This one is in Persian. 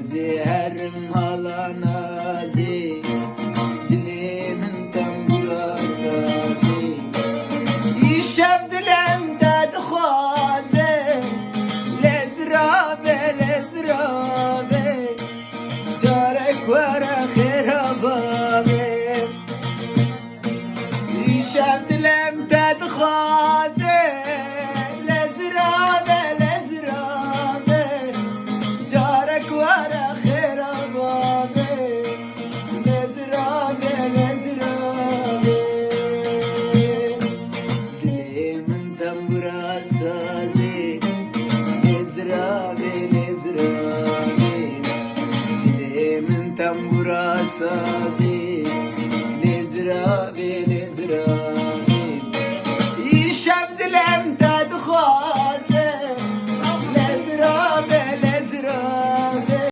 زهر مالنا زي دلي من تنبرا سازي يشب دلم داد خوازي لزرابي لزرابي دارك ورا خرابابي يشب دلم داد خوازي سازي لزرابي لزرابي من تنبرا سازي